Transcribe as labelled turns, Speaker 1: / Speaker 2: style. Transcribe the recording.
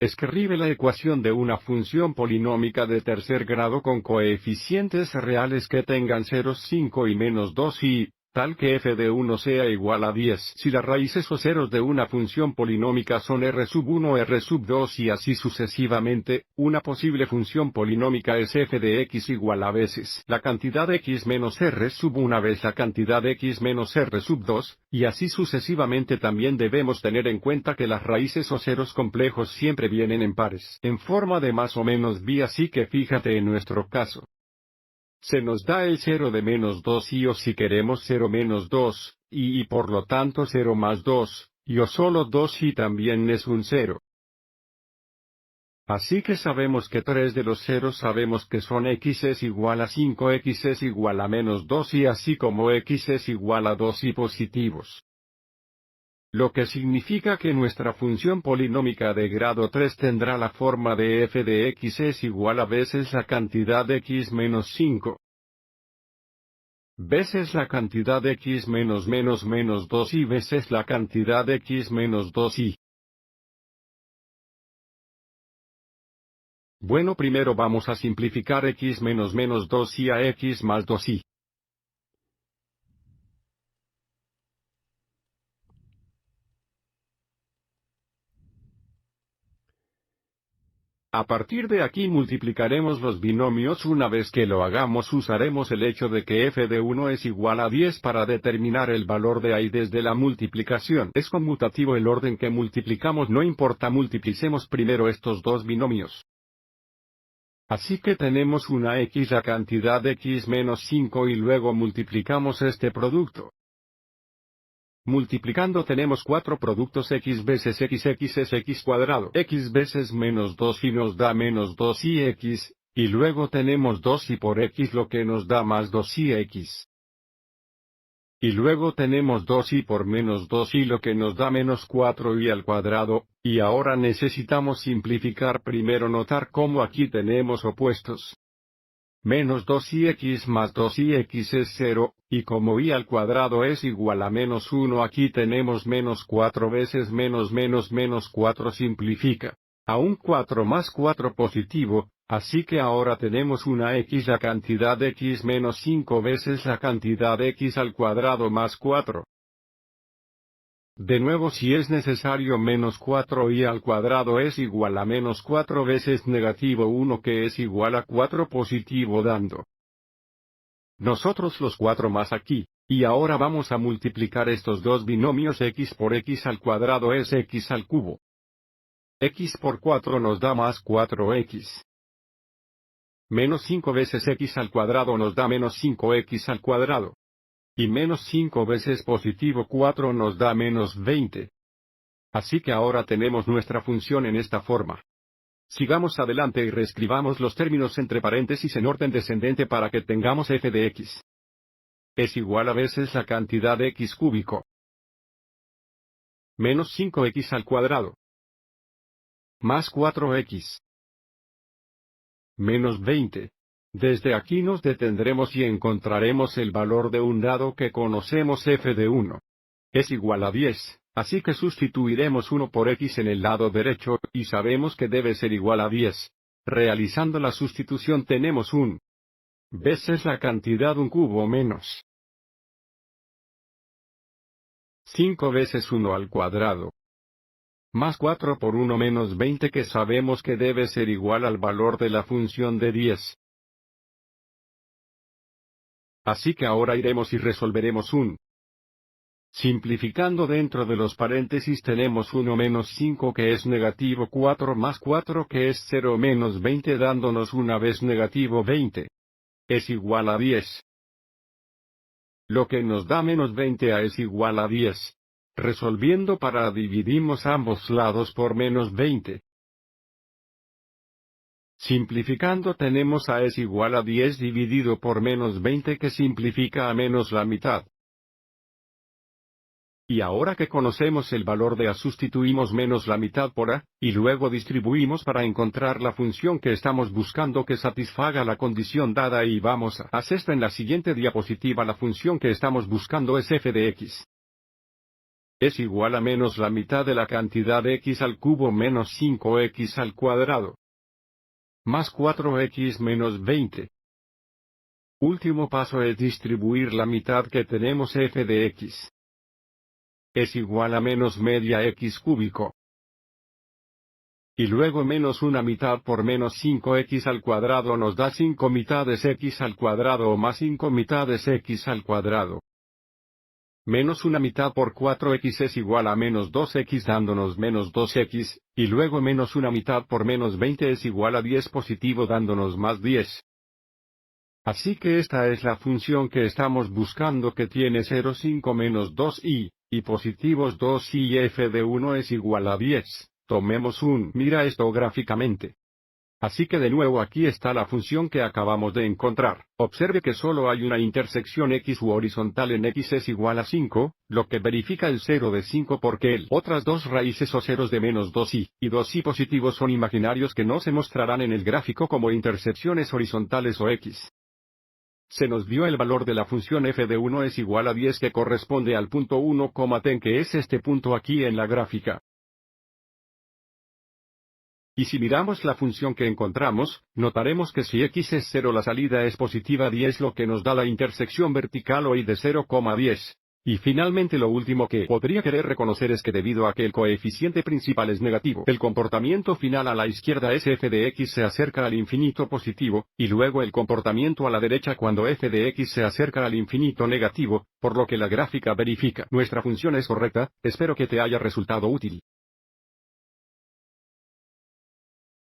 Speaker 1: Escribe la ecuación de una función polinómica de tercer grado con coeficientes reales que tengan ceros 5 y menos 2 y, tal que f de 1 sea igual a 10 si las raíces o ceros de una función polinómica son r sub 1 r sub 2 y así sucesivamente. Una posible función polinómica es f de x igual a veces la cantidad x menos r sub 1 vez la cantidad x menos r sub 2, y así sucesivamente. También debemos tener en cuenta que las raíces o ceros complejos siempre vienen en pares, en forma de más o menos bi, así que fíjate en nuestro caso. Se nos da el 0 de menos 2 y o si queremos 0 menos 2, y por lo tanto 0 más 2, y o solo 2 y también es un 0. Así que sabemos que 3 de los ceros sabemos que son x es igual a 5, x es igual a menos 2 y así como x es igual a 2 y positivos. Lo que significa que nuestra función polinómica de grado 3 tendrá la forma de f de x es igual a veces la cantidad x menos 5. Veces la cantidad x menos 2 y veces la cantidad x menos 2 y. Bueno, primero vamos a simplificar x menos 2 y a x más 2 y. A partir de aquí multiplicaremos los binomios. Una vez que lo hagamos usaremos el hecho de que f de 1 es igual a 10 para determinar el valor de a y desde la multiplicación. Es conmutativo el orden que multiplicamos, no importa, multiplicemos primero estos dos binomios. Así que tenemos una x la cantidad x menos 5 y luego multiplicamos este producto. Multiplicando tenemos 4 productos x veces x es x cuadrado, x veces menos 2 y nos da menos 2 y x, y luego tenemos 2 y por x lo que nos da más 2 y x. Y luego tenemos 2 y por menos 2 y lo que nos da menos 4 y al cuadrado, y ahora necesitamos simplificar primero. Notar cómo aquí tenemos opuestos. Menos 2 y x más 2 y x es 0, y como y al cuadrado es igual a menos 1, aquí tenemos menos 4 veces menos 4 simplifica a un 4 más 4 positivo, así que ahora tenemos una x la cantidad x menos 5 veces la cantidad x al cuadrado más 4. De nuevo, si es necesario, menos 4 y al cuadrado es igual a menos 4 veces negativo 1 que es igual a 4 positivo dando nosotros los 4 más aquí, y ahora vamos a multiplicar estos dos binomios. X por x al cuadrado es x al cubo. X por 4 nos da más 4x. Menos 5 veces x al cuadrado nos da menos 5x al cuadrado. Y menos 5 veces positivo 4 nos da menos 20. Así que ahora tenemos nuestra función en esta forma. Sigamos adelante y reescribamos los términos entre paréntesis en orden descendente para que tengamos f de x es igual a veces la cantidad x cúbico menos 5x al cuadrado más 4x menos 20. Desde aquí nos detendremos y encontraremos el valor de un dado que conocemos. F de 1 es igual a 10, así que sustituiremos 1 por x en el lado derecho, y sabemos que debe ser igual a 10. Realizando la sustitución tenemos un veces la cantidad un cubo menos 5 veces 1 al cuadrado más 4 por 1 menos 20 que sabemos que debe ser igual al valor de la función de 10. Así que ahora iremos y resolveremos un. Simplificando dentro de los paréntesis tenemos 1 menos 5 que es negativo 4 más 4 que es 0 menos 20 dándonos una vez negativo 20. Es igual a 10. Lo que nos da menos 20 a es igual a 10. Resolviendo para dividimos ambos lados por menos 20. Simplificando tenemos a es igual a 10 dividido por menos 20 que simplifica a menos la mitad. Y ahora que conocemos el valor de a sustituimos menos la mitad por a, y luego distribuimos para encontrar la función que estamos buscando que satisfaga la condición dada y vamos a hacer esto en la siguiente diapositiva. La función que estamos buscando es f de x. es igual a menos la mitad de la cantidad x al cubo menos 5x al cuadrado, más 4x menos 20. Último paso es distribuir la mitad que tenemos f de x. Es igual a menos media x cúbico. Y luego menos una mitad por menos 5x al cuadrado nos da 5 mitades x al cuadrado o más 5 mitades x al cuadrado. Menos una mitad por 4x es igual a menos 2x dándonos menos 2x, y luego menos una mitad por menos 20 es igual a 10 positivo dándonos más 10. Así que esta es la función que estamos buscando que tiene 0,5 menos 2i, y positivos 2i y f de 1 es igual a 10. Tomemos mira esto gráficamente. Así que de nuevo aquí está la función que acabamos de encontrar. Observe que solo hay una intersección x u horizontal en x es igual a 5, lo que verifica el 0 de 5 porque otras dos raíces o ceros de menos 2i, y 2i positivos son imaginarios que no se mostrarán en el gráfico como intersecciones horizontales o x. Se nos dio el valor de la función f de 1 es igual a 10 que corresponde al punto 1, ten que es este punto aquí en la gráfica. Y si miramos la función que encontramos, notaremos que si x es 0 la salida es positiva 10 lo que nos da la intersección vertical o y de 0,10. Y finalmente lo último que podría querer reconocer es que debido a que el coeficiente principal es negativo, el comportamiento final a la izquierda es f de x se acerca al infinito positivo, y luego el comportamiento a la derecha cuando f de x se acerca al infinito negativo, por lo que la gráfica verifica nuestra función es correcta. Espero que te haya resultado útil.